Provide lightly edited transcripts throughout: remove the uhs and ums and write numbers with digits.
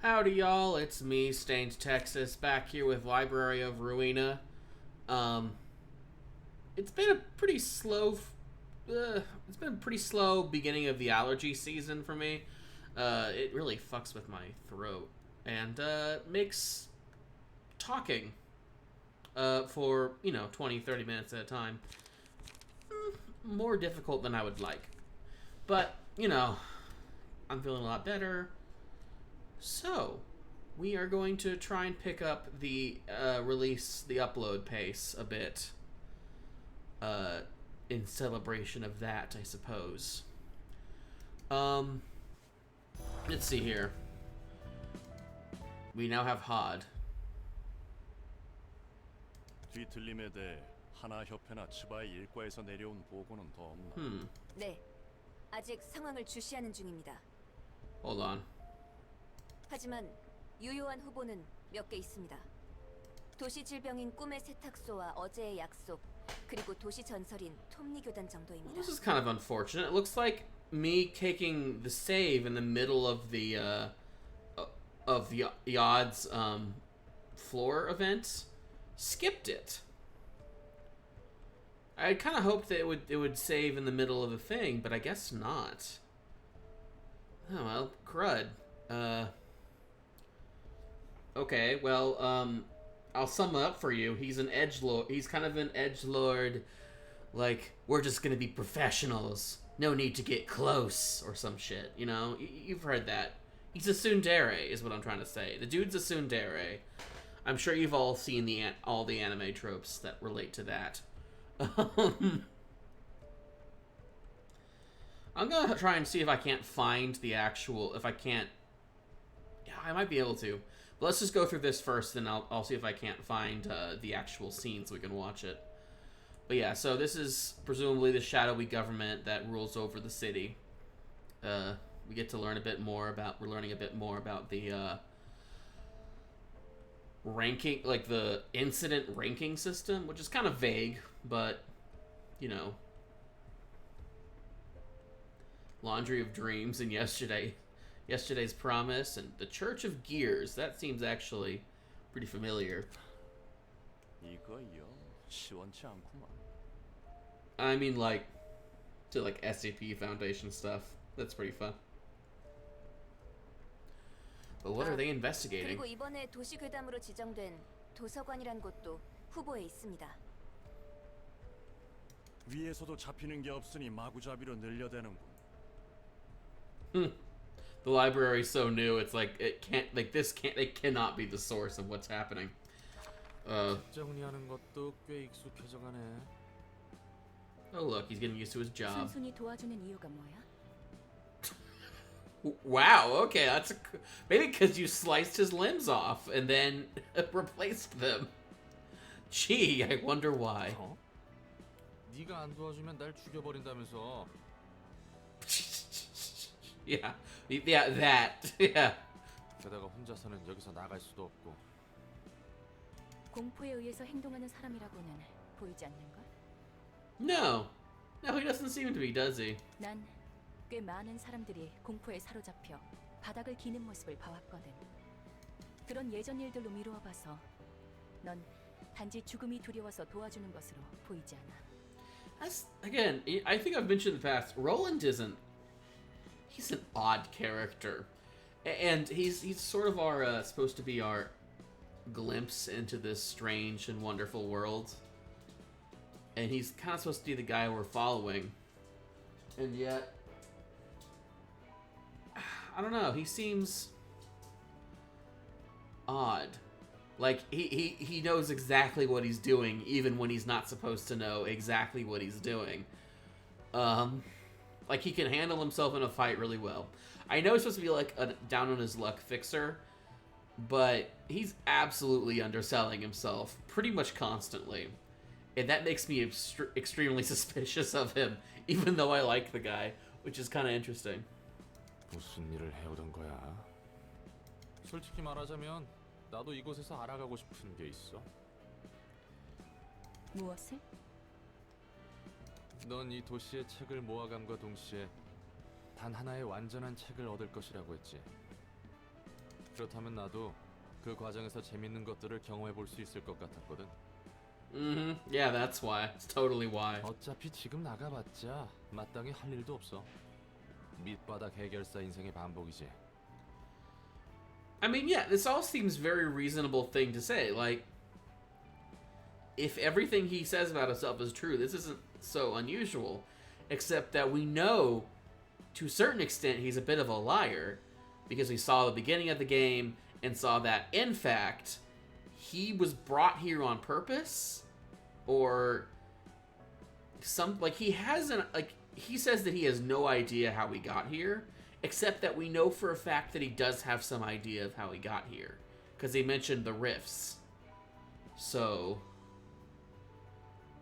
Howdy, y'all. It's me, Stained Texas, back here with Library of Ruina. Um, it's been a pretty slow. It's been a pretty slow beginning of the allergy season for me. It really fucks with my throat and makes talking for 20, 30 minutes at a time more difficult than I would like. But I'm feeling a lot better. So, we are going to try and pick up the the upload pace a bit in celebration of that, I suppose. Let's see here. We now have Hod. 뒤틀림에 대해 하나협회나 치바의 일과에서 내려온 보고는 더 없나? 네, 아직 상황을 주시하는 중입니다. Hold on. 하지만 유효한 후보는 몇 개 있습니다. 도시 질병인 꿈의 세탁소와 어제의 약속, 그리고 도시 전설인 톱니 교단 정도입니다. This is kind of unfortunate. It looks like me taking the save in the middle of the Yod's floor event skipped it. I kind of hoped that it would save in the middle of the thing, but I guess not. Oh well, crud. Okay, well, I'll sum it up for you. He's an edgelord. He's kind of an edgelord. Like, we're just gonna be professionals. No need to get close or some shit. You know, you've heard that. He's a tsundere, is what I'm trying to say. The dude's a tsundere. I'm sure you've all seen all the anime tropes that relate to that. I'm gonna try and see if I can't find the actual. If I can't, yeah, I might be able to. But let's just go through this first, then I'll see if I can't find the actual scene so we can watch it. But yeah, so this is presumably the shadowy government that rules over the city. We get to learn a bit more about. We're learning a bit more about the ranking, like the incident ranking system, which is kind of vague, but Laundry of Dreams and Yesterday's Promise and the Church of Gears. That seems actually pretty familiar. 이거요 시원치 않구만. I mean, like SCP Foundation stuff. That's pretty fun. But what are they investigating? 그리고 이번에 도시 괴담으로 지정된 도서관이란 곳도 후보에 있습니다. 위에서도 잡히는 게 없으니 마구잡이로 늘려대는군. The library's so new. It's like it cannot be the source of what's happening. 정리하는 것도 꽤 익숙해져가네. Oh look, he's getting used to his job. 순순히 도와주는 이유가 뭐야? Wow, okay, maybe because you sliced his limbs off and then replaced them. Gee, I wonder why. 네가 안 도와주면 날 죽여버린다면서. Yeah, that. Yeah. 게다가 혼자서는 여기서 나갈 수도 없고. 공포에 의해서 행동하는 사람이라고는 보이지 않는가? No, he doesn't seem to be, does he? 난 꽤 많은 사람들이 공포에 사로잡혀 바닥을 기는 모습을 봐왔거든. 그런 예전 일들로 미루어 봐서 넌 단지 죽음이 두려워서 도와주는 것으로 보이지 않아. Again, I think I've mentioned in the past, Roland he's an odd character. And he's sort of our, supposed to be our glimpse into this strange and wonderful world. And he's kind of supposed to be the guy we're following. And yet, I don't know, he seems odd. Like, he knows exactly what he's doing, even when he's not supposed to know exactly what he's doing. Like, he can handle himself in a fight really well. I know he's supposed to be, like, a down-on-his-luck fixer, but he's absolutely underselling himself pretty much constantly. And that makes me extremely suspicious of him, even though I like the guy, which is kind of interesting. 무슨 일을 해오던 거야? 솔직히 말하자면 나도 이곳에서 알아가고 싶은 게 있어. 무엇을? 넌 이 도시의 책을 모아감과 동시에 단 하나의 완전한 책을 얻을 것이라고 했지. 그렇다면 나도 그 과정에서 재밌는 것들을 경험해 볼 수 있을 것 같았거든. Yeah, that's why. It's totally why. 어차피 지금 나가봤자 마땅히 할 일도 없어. 밑바닥 해결사 인생의 반복이지. I mean, yeah, this all seems very reasonable thing to say. Like, if everything he says about himself is true, this isn't so unusual. Except that we know, to a certain extent, he's a bit of a liar. Because we saw the beginning of the game and saw that, in fact, he was brought here on purpose. Or some, like, he hasn't, like, he says that he has no idea how he got here. Except that we know for a fact that he does have some idea of how he got here. Because he mentioned the rifts. So,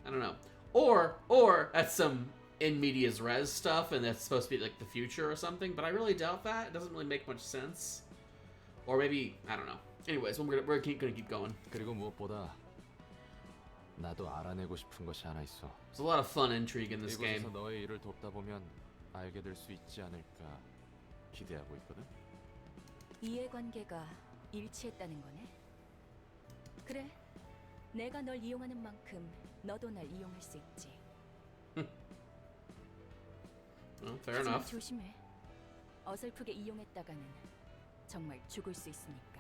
I don't know. Or that's some in medias res stuff, and that's supposed to be like the future or something, but I really doubt that. It doesn't really make much sense. Or maybe, I don't know. Anyways, we're gonna keep going. 그리고 무엇보다 나도 알아내고 싶은 것이 하나 있어. There's a lot of fun intrigue in this game. 이곳에서 너의 일을 돕다 보면 알게 될 수 있지 않을까 기대하고 있거든. 이해관계가 일치했다는 거네. 그래, 내가 널 이용하는 만큼 너도 날 이용할 수 있지. Well, fair 하지만 enough. 조심해. 어설프게 이용했다가는 정말 죽을 수 있으니까.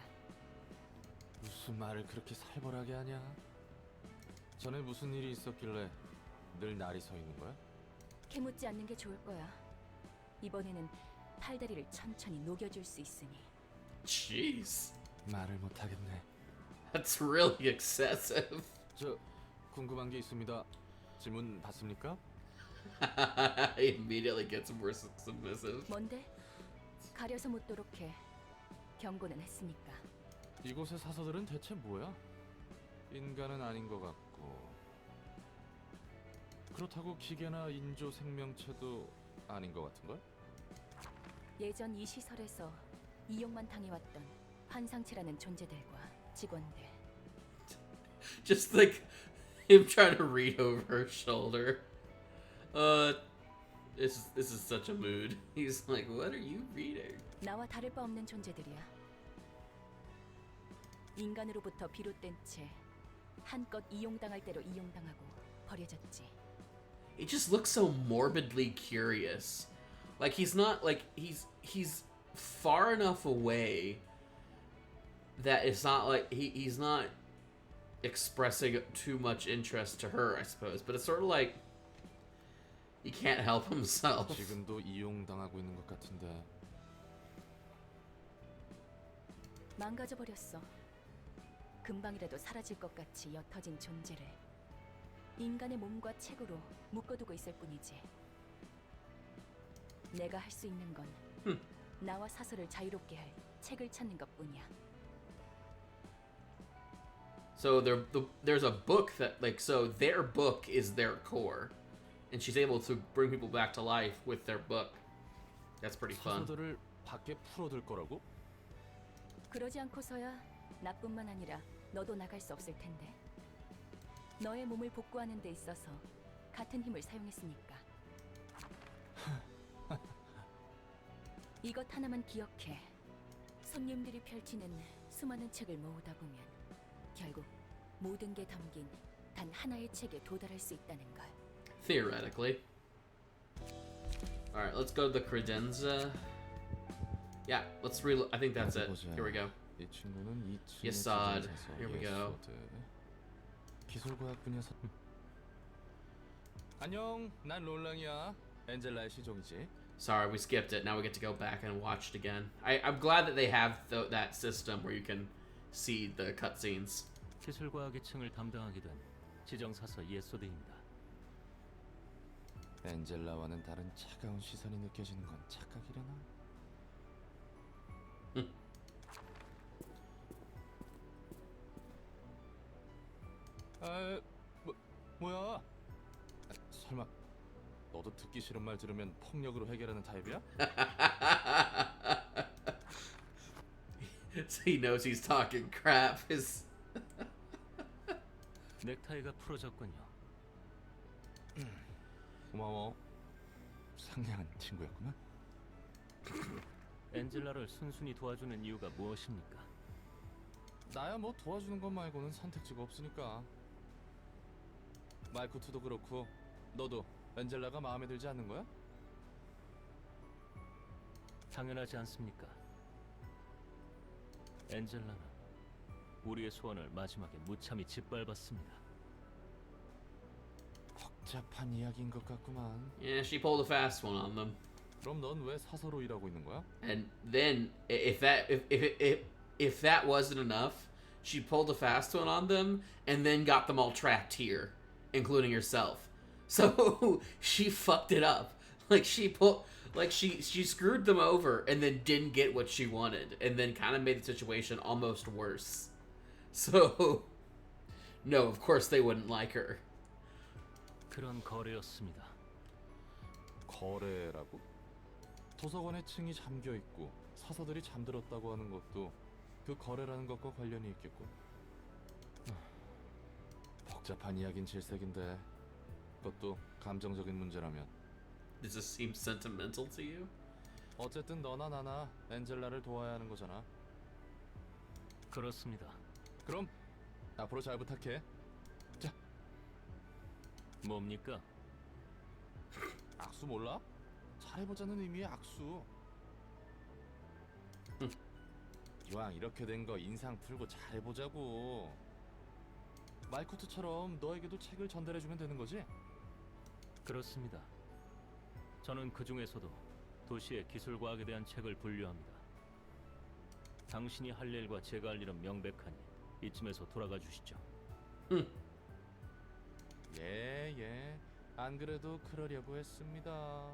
무슨 말을 그렇게 살벌하게 하냐? 전에 무슨 일이 있었길래 늘 날이 서 있는 거야? 캐묻지 않는 게 좋을 거야. 이번에는 팔다리를 천천히 녹여줄 수 있으니. Jeez. 말을 못 하겠네. That's really excessive. 저 궁금한 게 있습니다. 질문 받습니까? He immediately gets more submissive. 뭔데? 가려서 묻도록 해. 경고는 했으니까. 이곳의 사서들은 대체 뭐야? 인간은 아닌 것 같고 그렇다고 기계나 인조 생명체도 아닌 것 같은걸? 예전 이 시설에서 이용만 당해왔던 환상체라는 존재들과 직원들. Just like him trying to read over her shoulder. This is such a mood. He's like, what are you reading? 나와 다를 바 없는 존재들이야. 인간으로부터 비롯된 채 한껏 이용당할 대로 이용당하고 버려졌지. He just looks so morbidly curious. Like he's not like he's far enough away that it's not like he's not expressing too much interest to her, I suppose. But it's sort of like he can't help himself. 지금도 이용당하고 있는 것 같은데. 망가져버렸어. 금방이라도 사라질 것 같이 옅어진 존재를 인간의 몸과 책으로 묶어두고 있을 뿐이지. 내가 할 수 있는 건 나와 사설을 자유롭게 할 책을 찾는 것뿐이야. So there's a book that like so their book is their core, and she's able to bring people back to life with their book. That's pretty fun. 사서들을 밖에 풀어둘 거라고? 그러지 않고서야 나뿐만 아니라 너도 나갈 수 없을 텐데. 너의 몸을 복구하는 데 있어서 같은 힘을 사용했으니까. 이것 하나만 기억해. 손님들이 펼치는 수많은 책을 모으다 보면 결국 모든 게 담긴 단 하나의 책에 도달할 수 있다는 걸. Theoretically. All right, let's go to the credenza. Yeah, let's reload. I think that's it. Here we go. 이 친구는 2층의 예사드. 지정사서 Here we go. 기술과학 분야사. 안녕, 난 롤랑이야. 엔젤라의 시종이지. Sorry, we skipped it. Now we get to go back and watch it again. I'm glad that they have that system where you can see the cutscenes. 기술과학의 층을 담당하게 된 지정사서 예소드입니다. 엔젤라와는 다른 차가운 시선이 느껴지는 건 착각이려나? 뭐야? 설마 너도 듣기 싫은 말 들으면 폭력으로 해결하는 타입이야? So he knows he's talking crap. His 넥타이가 풀어졌군요. 고마워. 상냥한 친구였구나. 엔젤라를 순순히 도와주는 이유가 무엇입니까? 나야 뭐 도와주는 것 말고는 선택지가 없으니까. 말쿠트도 그렇고 너도 엔젤라가 마음에 들지 않는 거야? 당연하지 않습니까? 엔젤라는 우리의 소원을 마지막에 무참히 짓밟았습니다. 복잡한 이야기인 것 같구만. Yeah, she pulled a fast one on them. 그럼 넌 왜 사서로 일하고 있는 거야? And then, if that wasn't enough, she pulled a fast one on them and then got them all trapped here, including herself. So she fucked it up. Like she screwed them over and then didn't get what she wanted, and then kind of made the situation almost worse. So, no, of course they wouldn't like her. 그런 거래였습니다. 거래라고? 도서관에 층이 잠겨 있고 사서들이 잠들었다고 하는 것도 그 거래라는 것과 관련이 있겠고. 복잡한 이야긴 질색인데 그것도 감정적인 문제라면. Does this seem sentimental to you? 어쨌든 너나 나나 엔젤라를 도와야 하는 거잖아. 그렇습니다. 그럼 앞으로 잘 부탁해. 자, 뭡니까? 악수 몰라? 잘해보자는 의미의 악수. 이왕 이렇게 된 거 인상 풀고 잘해보자고. 말쿠트처럼 너에게도 책을 전달해주면 되는 거지? 그렇습니다. 저는 그 중에서도 도시의 기술과학에 대한 책을 분류합니다. 당신이 할 일과 제가 할 일은 명백하니 이쯤에서 돌아가 주시죠. 예. 안 그래도 그러려고 했습니다.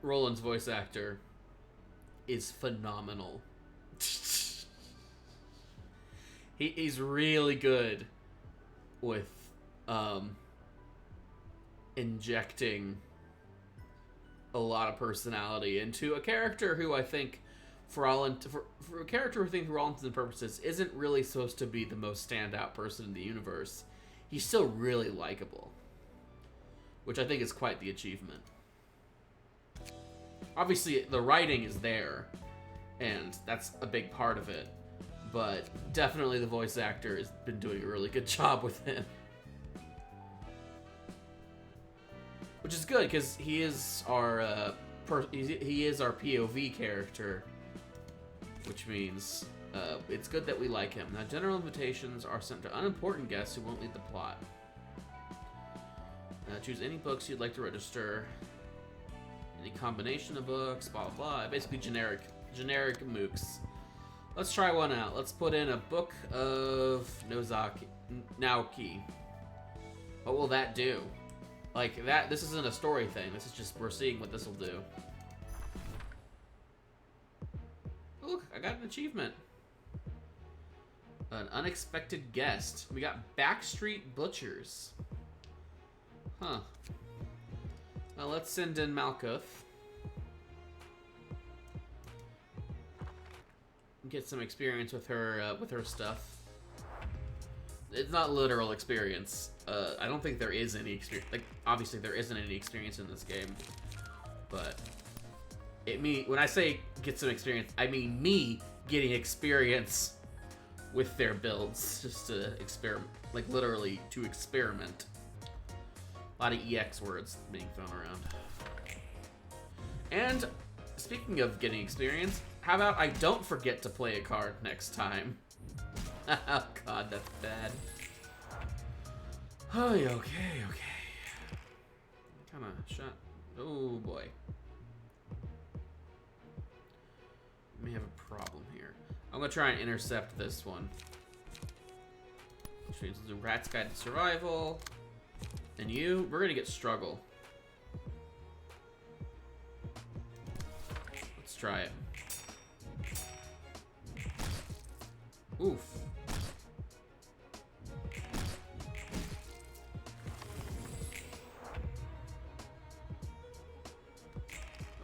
Roland's voice actor is phenomenal. He's really good with injecting a lot of personality into a character who I think, for a character who I think for all intents and purposes isn't really supposed to be the most standout person in the universe. He's still really likable, which I think is quite the achievement. Obviously, the writing is there, and that's a big part of it, but definitely the voice actor has been doing a really good job with him. Which is good, because he is our POV character, which means it's good that we like him. Now, general invitations are sent to unimportant guests who won't lead the plot. Choose any books you'd like to register. Any combination of books, blah blah blah. Basically generic mooks. Let's try one out. Let's put in a book of Naoki. What will that do? Like that, this isn't a story thing. This is just, we're seeing what this will do. Oh, look, I got an achievement. An unexpected guest. We got Backstreet Butchers. Huh. Well, let's send in Malkuth. Get some experience with her stuff. It's not literal experience. I don't think there is any experience. Like, obviously there isn't any experience in this game, but when I say get some experience, I mean me getting experience with their builds, just to experiment, like literally to experiment. A lot of EX words being thrown around. And speaking of getting experience, how about I don't forget to play a card next time? Oh god, that's bad. Oh, okay. Kinda shot. Oh boy. May have a problem here. I'm gonna try and intercept this one. Which means the Rat's Guide to Survival. And we're gonna get Struggle. Let's try it. Oof.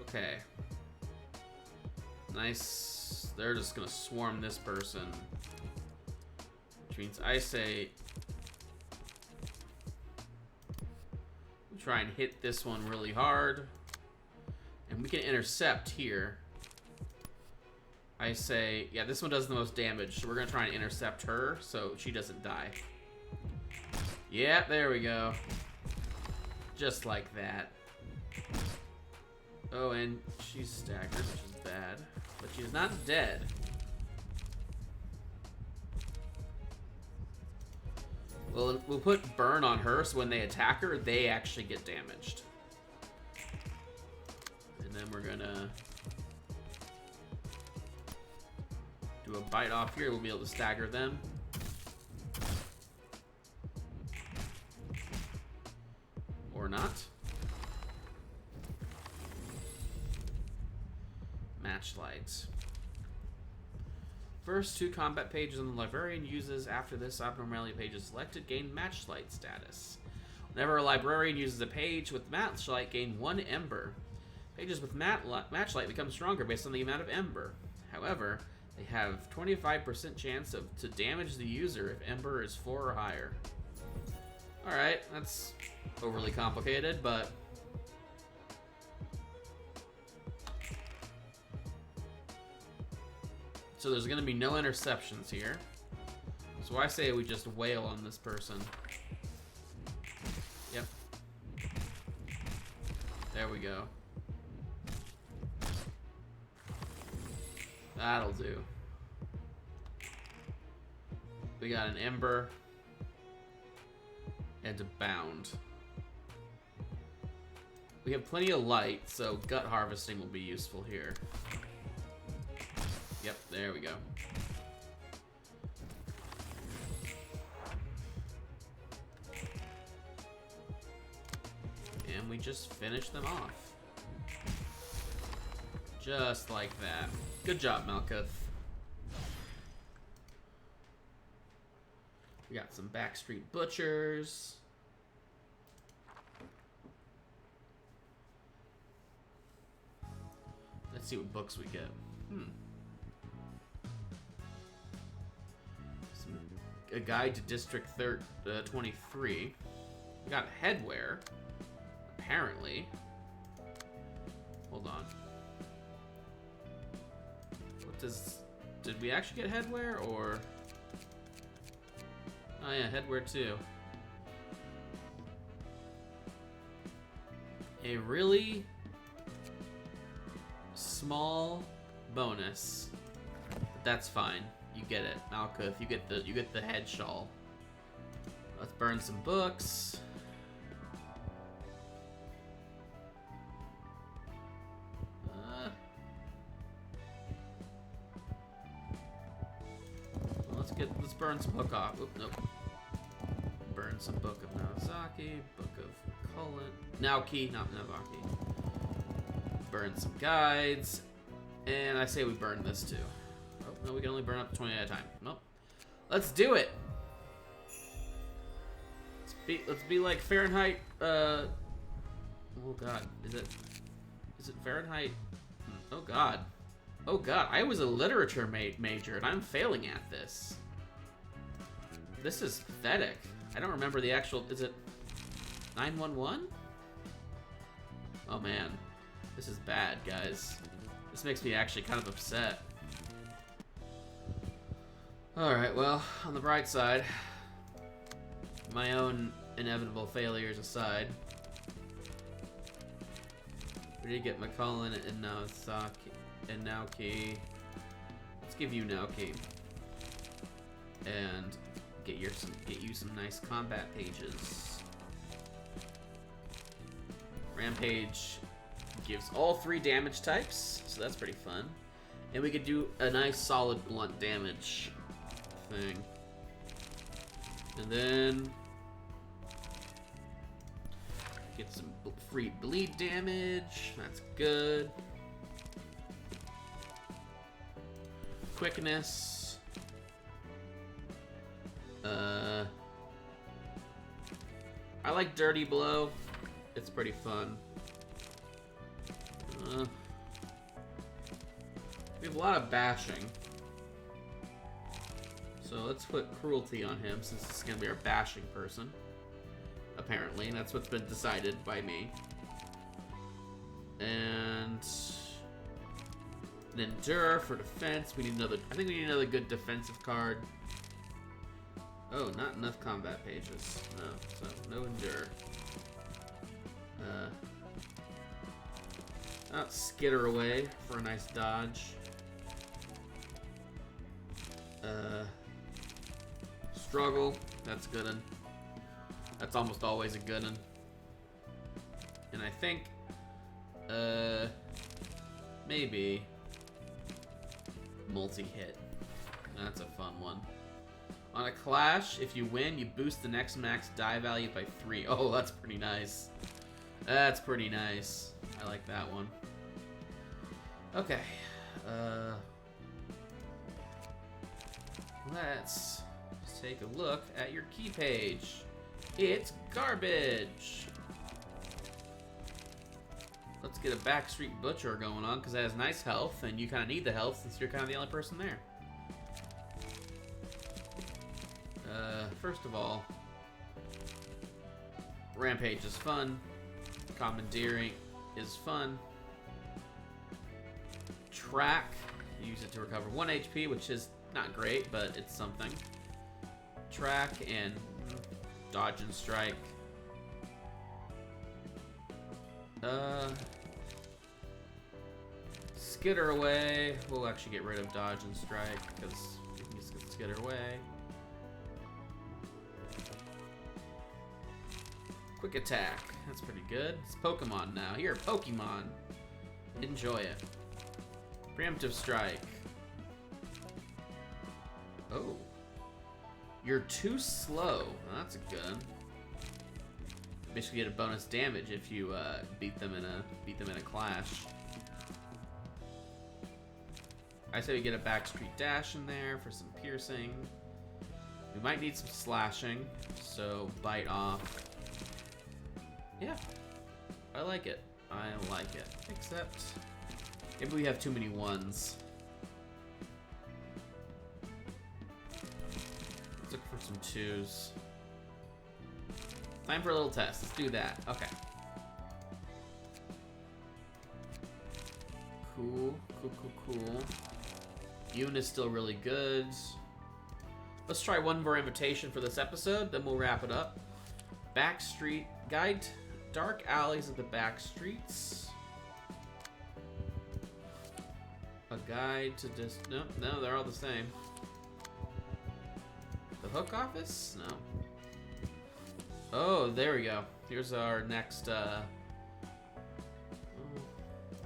Okay. Nice. They're just gonna swarm this person. Which means I say try and hit this one really hard. And And we can intercept here. I say, yeah, this one does the most damage, so we're gonna try and intercept her so she doesn't die. Yeah, there we go. Just like that. Oh, and she's staggered, which is bad. But she's not dead. Well, we'll put burn on her, so when they attack her, they actually get damaged. And then we're gonna do a bite off here. We'll be able to stagger them. Or not. Matchlight. First two combat pages on the librarian uses after this abnormality page is selected gain matchlight status. Whenever a librarian uses a page with matchlight, gain 1 ember. Pages with matchlight become stronger based on the amount of ember. However, they have 25% chance to damage the user if ember is 4 or higher. Alright, that's overly complicated, but so there's going to be no interceptions here. So I say we just wail on this person. Yep. There we go. That'll do. We got an ember and a bound. We have plenty of light, so gut harvesting will be useful here. Yep, there we go. And we just finish them off. Just like that. Good job, Malkuth. We got some backstreet butchers. Let's see what books we get. A guide to District 23. We got headwear. Apparently. Hold on. What does... Did we actually get headwear, or... Oh yeah, headwear too. A really small bonus. But that's fine. You get it, Malkuth. You get the head shawl. Let's burn some books. Let's burn some book off. Oop, nope. Burn some book of Naozaki, book of Cullen, Naoki, not Naozaki. Burn some guides, and I say we burn this too. Oh no, we can only burn up to 20 at a time. Nope. Let's do it. Let's be like Fahrenheit. Oh God, is it Fahrenheit? Oh God. Oh God, I was a literature major and I'm failing at this. This is pathetic. I don't remember the actual, is it 911? Oh man, this is bad, guys. This makes me actually kind of upset. Alright, well, on the bright side, my own inevitable failures aside, we did get McCullen and Naozaki and Naoki. Let's give you Naoki. And get you some nice combat pages. Rampage gives all 3 damage types, so that's pretty fun. And we could do a nice solid blunt damage thing. And then get some free bleed damage. That's good. Quickness. I like Dirty Blow. It's pretty fun. We have a lot of bashing. So let's put Cruelty on him, since this is going to be our bashing person. Apparently, and that's what's been decided by me. And an endure for defense. We need another. I think we need another good defensive card. Oh, not enough combat pages. No, so no endure. Skitter away for a nice dodge. Struggle. That's a good one. That's almost always a good one. And I think, maybe multi-hit. That's a fun one. On a clash, if you win, you boost the next max die value by 3. Oh, that's pretty nice. That's pretty nice. I like that one. Okay. Let's take a look at your key page. It's garbage. Let's get a backstreet butcher going on because it has nice health, and you kind of need the health since you're kind of the only person there. First of all, rampage is fun. Commandeering is fun. Track, use it to recover 1 HP, which is not great, but it's something. Track and dodge and strike. Skitter away. We'll actually get rid of dodge and strike because we can just get skitter away. Quick attack. That's pretty good. It's Pokemon now. Here, Pokemon. Enjoy it. Preemptive strike. Oh. You're too slow. Well, that's a good one. Basically get a bonus damage if you beat them in a clash. I say we get a backstreet dash in there for some piercing. We might need some slashing, so bite off. Yeah, I like it. I like it. Except maybe we have too many ones. Let's look for some twos. Time for a little test. Let's do that. Okay. Cool. Yoon is still really good. Let's try one more invitation for this episode, then we'll wrap it up. Backstreet Guide. Dark alleys of the back streets. A guide to just no, they're all the same. The hook office? No. Oh, there we go. Here's our next hold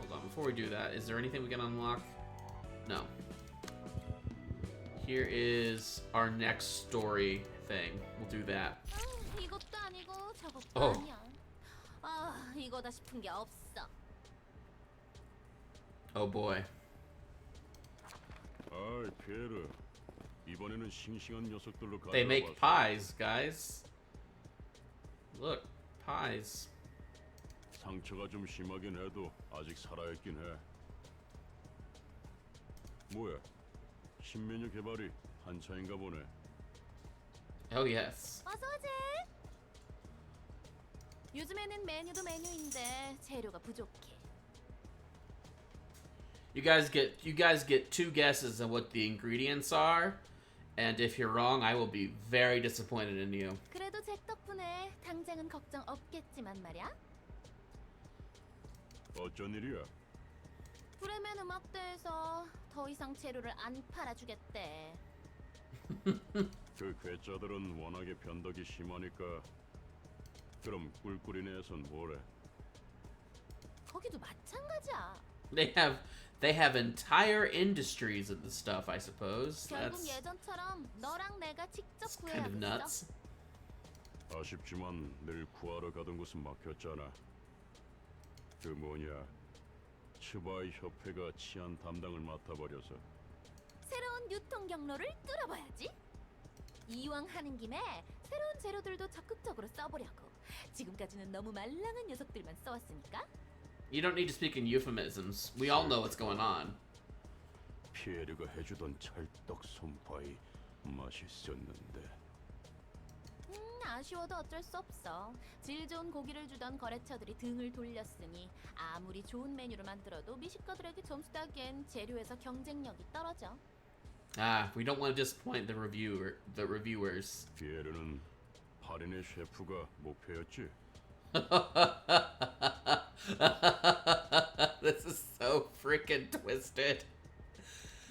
on, before we do that, is there anything we can unlock? No. Here is our next story thing. We'll do that. Oh. 이거다 싶은 게 없어. Oh boy. 아이, 피에르. 이번에는 싱싱한 녀석들로 They make pies, guys. Look, pies. 상처가 좀 심하긴 해도 아직 살아있긴 해. 뭐야? 신메뉴 개발이 한차인가 보네. Oh yes. 어서 오지. 요즘에는 메뉴도 메뉴인데 재료가 부족해. You guys get 2 guesses on what the ingredients are, and if you're wrong, I will be very disappointed in you. 그래도 잭 덕분에 당장은 걱정 없겠지만 말이야. 어쩐 일이야? 브레멘 음악대에서 더 이상 재료를 안 팔아주겠대. 그 괴짜들은 워낙에 변덕이 심하니까. 그럼 꿀꿀이네에선 뭐래? 거기도 마찬가지야. They have entire industries of the stuff, I suppose. 결국 예전처럼 너랑 내가 직접 kind of 구해야겠어. nuts. 아쉽지만 늘 구하러 가던 곳은 막혔잖아. 그 뭐냐, 츠바이 협회가 치안 담당을 맡아버려서. 새로운 유통 경로를 뚫어봐야지. 이왕 하는 김에 새로운 재료들도 적극적으로 써보려고. 지금까지는 너무 말랑한 녀석들만 써왔으니까. You don't need to speak in euphemisms. We all know what's going on. 피에르가 해주던 찰떡 손파이 맛있었는데. 아쉬워도 어쩔 수 없어. 질 좋은 고기를 주던 거래처들이 등을 돌렸으니 아무리 좋은 메뉴를 만들어도 미식가들에게 점수 따기엔 재료에서 경쟁력이 떨어져. Ah, we don't want to disappoint the reviewers. 비에르는 할인의 셰프가 목표였지. This is so freaking twisted.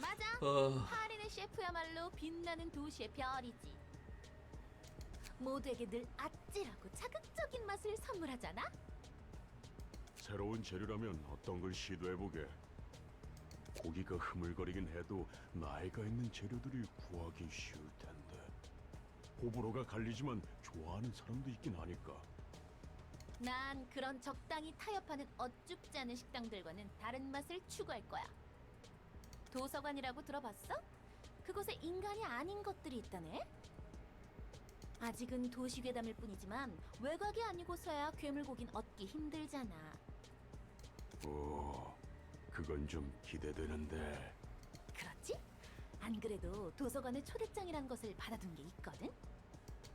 맞아. 어. 파리네 셰프야말로 빛나는 도시의 별이지. 모두에게 늘 아찔하고 자극적인 맛을 선물하잖아. 새로운 재료라면 어떤 걸 시도해보게. 고기가 흐물거리긴 해도 나이가 있는 재료들이 구하기 쉬울 텐데. 호불호가 갈리지만 좋아하는 사람도 있긴 하니까. 난 그런 적당히 타협하는 어쭙지 않은 식당들과는 다른 맛을 추구할 거야. 도서관이라고 들어봤어? 그곳에 인간이 아닌 것들이 있다네? 아직은 도시 괴담일 뿐이지만 외곽이 아니고서야 괴물고긴 얻기 힘들잖아. 오, 그건 좀 기대되는데. 그렇지? 안 그래도 도서관에 초대장이란 것을 받아둔 게 있거든?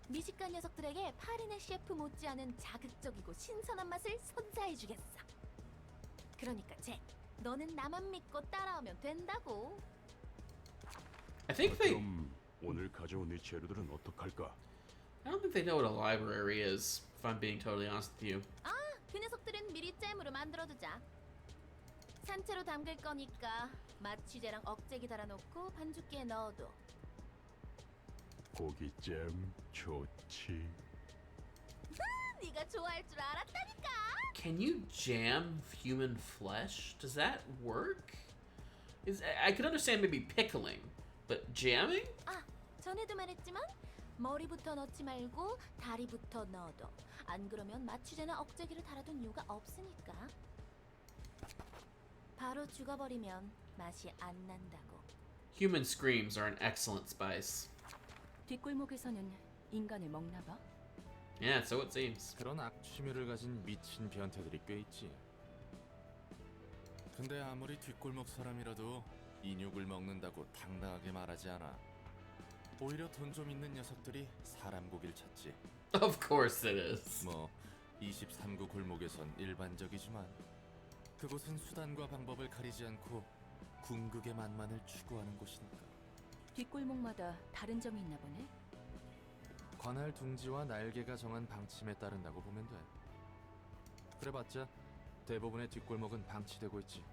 미식가 녀석들에게 파리네 셰프 못지않은 자극적이고 신선한 맛을 선사해주겠어. 그러니까 잭, 너는 나만 믿고 따라오면 된다고. I think they. 그럼 오늘 가져온 이 재료들은 어떡할까? I don't think they know what a library is. If I'm being totally honest with you. 아, 그 녀석들은 미리 잼으로 만들어두자. 산채로 담글 거니까 마취제랑 억제기 달아놓고 반죽기에 넣어둬. 고기잼 좋지. 네가 좋아할 줄 알았다니까. Can you jam human flesh? Does that work? I could understand maybe pickling, but jamming? 아, 전에도 말했지만 머리부터 넣지 말고 다리부터 넣어둬. 안 그러면 마취제나 억제기를 달아둔 이유가 없으니까. 바로 죽어버리면 맛이 안 난다고. Human screams are an excellent spice. 뒷골목에서는 인간을 먹나 봐. Yeah, so it seems. 그런 악취미를 가진 미친 변태들이 꽤 있지. 근데 아무리 뒷골목 사람이라도 인육을 먹는다고 당당하게 말하지 않아. 오히려 돈 좀 있는 녀석들이 사람 고기를 찾지. Of course it is. 뭐 23구 골목에선 일반적이지만 그곳은 수단과 방법을 가리지 않고 궁극의 맛만을 추구하는 곳이니까. 뒷골목마다 다른 점이 있나 보네. 관할 둥지와 날개가 정한 방침에 따른다고 보면 돼. 그래봤자 대부분의 뒷골목은 방치되고 있지.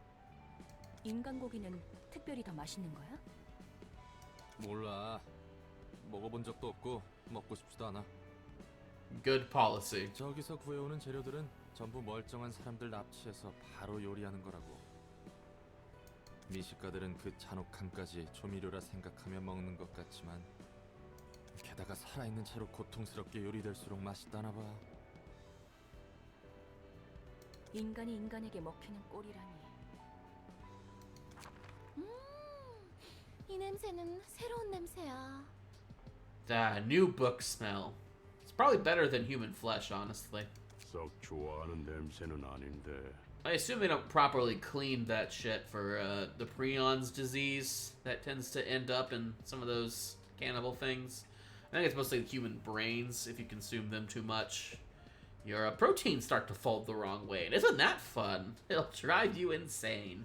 인간 고기는 특별히 더 맛있는 거야? 몰라. 먹어본 적도 없고 먹고 싶지도 않아. Good policy. 저기서 구해오는 재료들은 전부 멀쩡한 사람들 납치해서 바로 요리하는 거라고. 미식가들은 그 잔혹함까지 조미료라 생각하며 먹는 것 같지만 게다가 살아있는 채로 고통스럽게 요리될수록 맛있다나 봐. 인간이 인간에게 먹히는 꼴이라니. 이 냄새는 새로운 냄새야. New book smell. It's probably better than human flesh, honestly. 썩 좋아하는 냄새는 아닌데. I assume they don't properly clean that shit for the prions disease that tends to end up in some of those cannibal things. I think it's mostly human brains. If you consume them too much, your proteins start to fold the wrong way. And isn't that fun? It'll drive you insane.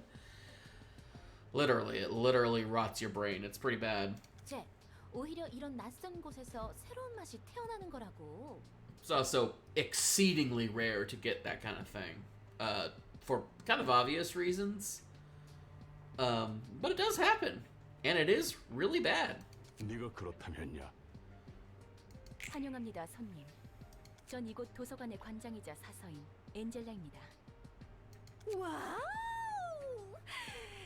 Literally, it literally rots your brain. It's pretty bad. 잭, 오히려 이런 낯선 곳에서 새로운 맛이 태어나는 거라고. It's also exceedingly rare to get that kind of thing. For kind of obvious reasons. But it does happen. And it is really bad. 네가 그렇다면야. 환영합니다, 손님. 전 이곳 도서관의 관장이자 사서인 엔젤라입니다. 와우!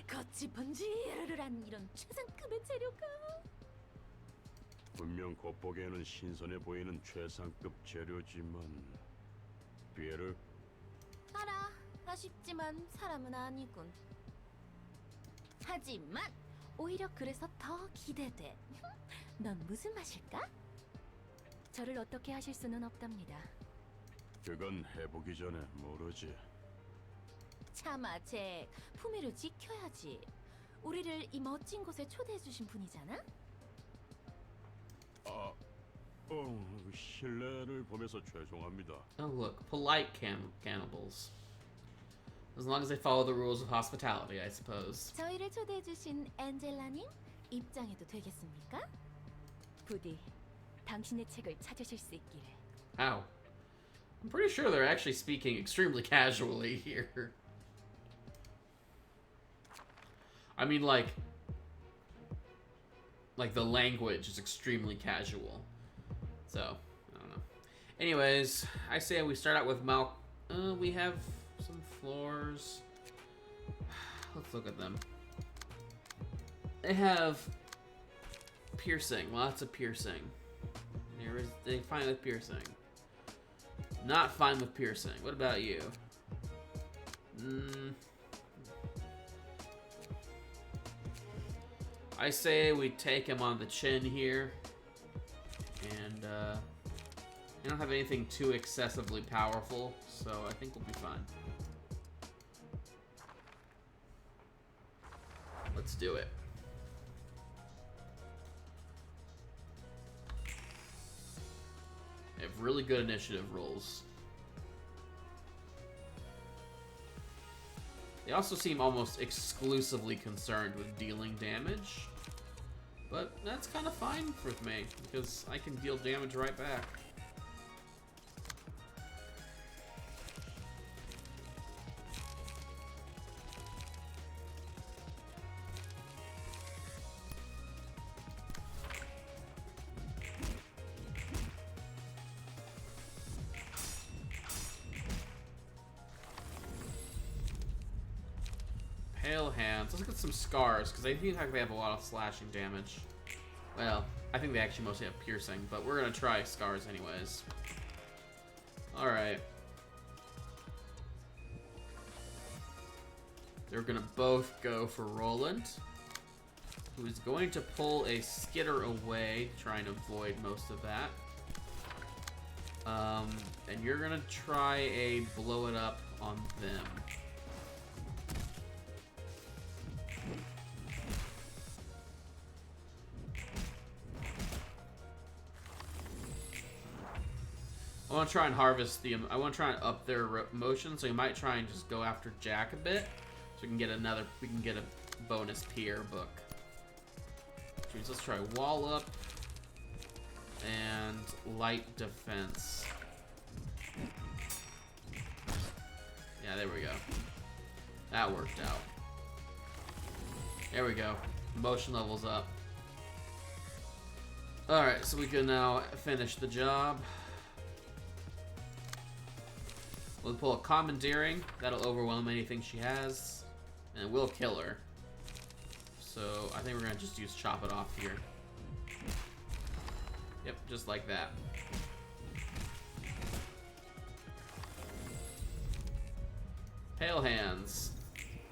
겉이 번지르르한 이런 최상급의 재료가. 분명 겉보기에는 신선해 보이는 최상급 재료지만 비에르 알아, 아쉽지만 사람은 아니군. 하지만 오히려 그래서 더 기대돼. 넌 무슨 맛일까? 저를 어떻게 하실 수는 없답니다. 그건 해보기 전에 모르지. 참아, 잭. 품위를 지켜야지. 우리를 이 멋진 곳에 초대해 주신 분이잖아? 실례를 범해서 죄송합니다. Oh, look, polite cannibals. As long as they follow the rules of hospitality, I suppose. 저희를 초대해 주신 엔젤라님 입장해도 되겠습니까? 부디 당신의 책을 찾으실 수 있기를. Ow. I'm pretty sure they're actually speaking extremely casually here. I mean, like the language is extremely casual. So, I don't know. Anyways, I say we start out with we have some floors. Let's look at them. They have piercing, lots of piercing. They fine with piercing. Not fine with piercing. What about you? I say we take him on the chin here. And, I don't have anything too excessively powerful, so I think we'll be fine. Let's do it. They have really good initiative rolls. They also seem almost exclusively concerned with dealing damage. But that's kind of fine with me, because I can deal damage right back. Pale hands. Let's look at some scars, because I think they have a lot of slashing damage. Well, I think they actually mostly have piercing, but we're gonna try scars anyways. Alright. They're gonna both go for Roland, who's going to pull a skitter away, trying to avoid most of that. And you're gonna try a blow it up on them. I want to try and harvest I want to try and up their motion, so you might try and just go after Jack a bit, so we can get a bonus Pierre book. Which means let's try wall up and light defense. Yeah, there we go. That worked out. There we go. Motion levels up. Alright, so we can now finish the job. We'll pull a commandeering. That'll overwhelm anything she has. And we'll kill her. So I think we're gonna just use chop it off here. Yep, just like that. Pale hands.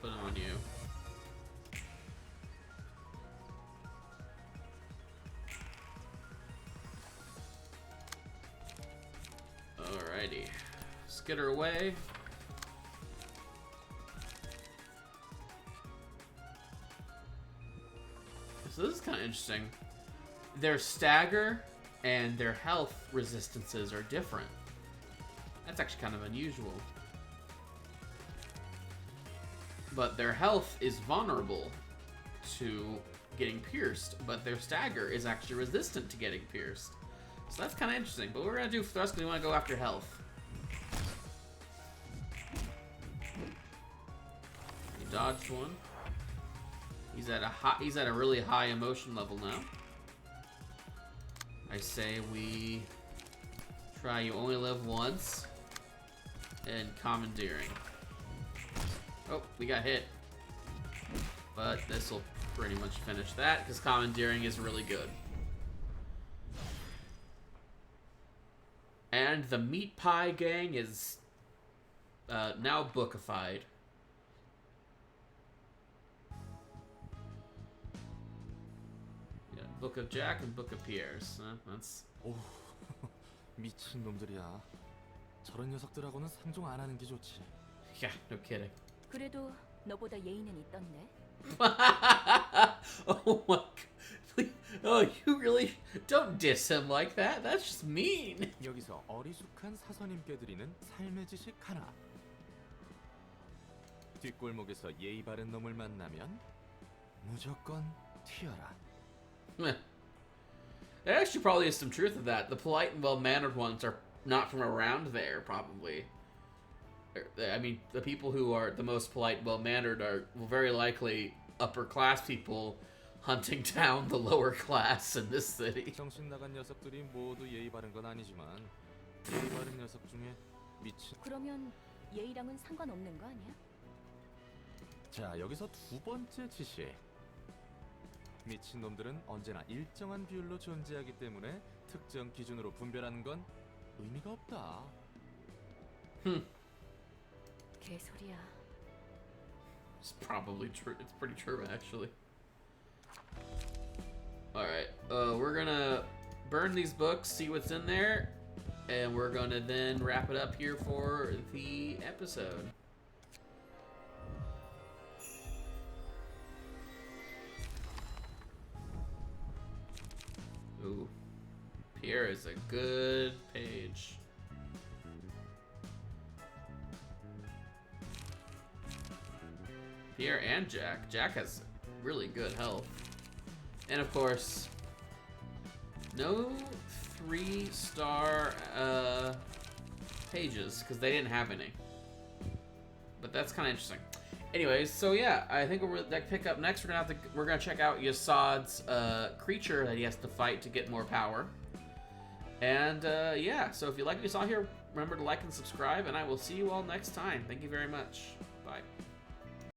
Put them on you. Alrighty. Skitter away. So this is kind of interesting. Their stagger and their health resistances are different. That's actually kind of unusual. But their health is vulnerable to getting pierced, but their stagger is actually resistant to getting pierced. So that's kind of interesting. But what we're gonna do first, we want to go after health. He dodged one. He's at a really high emotion level now. I say we try You Only Live Once and commandeering. Oh, we got hit. But this will pretty much finish that, because commandeering is really good. And the Meat Pie Gang is now bookified. Yeah, Book of Jack and Book of Pierre's. That's... 오, 미친 놈들이야. 저런 녀석들하고는 상종 안 하는 게 좋지. Yeah, no kidding. 그래도 너보다 예의는 있던데. Oh my god. Oh, you really don't diss him like that. That's just mean. 여기서 어리숙한 사선임께 드리는 삶의 지식 하나. 뒷골목에서 예의 바른 놈을 만나면 무조건 튀어라. There actually probably is some truth to that. The polite and well-mannered ones are not from around there, probably. I mean, the people who are the most polite and well-mannered are very likely upper-class people hunting down the lower class in this city. 정신 나간 녀석들이 모두 예의 바른 건 아니지만 예의 바른 녀석 중에 미친. 그러면 예의랑은 상관없는 거 아니야? 자, 여기서 두 번째 지시. 미친 놈들은 언제나 일정한 비율로 존재하기 때문에 특정 기준으로 분별하는 건 의미가 없다. 개소리야. It's probably true. It's pretty true, actually. Alright, we're gonna burn these books, see what's in there, and we're gonna then wrap it up here for the episode. Ooh. Pierre is a good page. Pierre and Jack. Jack has really good health. And of course, no 3-star pages, because they didn't have any. But that's kind of interesting. Anyways, so yeah, I think we're gonna pick up next. We're gonna check out Yasad's creature that he has to fight to get more power. And yeah, so if you like what you saw here, remember to like and subscribe, and I will see you all next time. Thank you very much. Bye.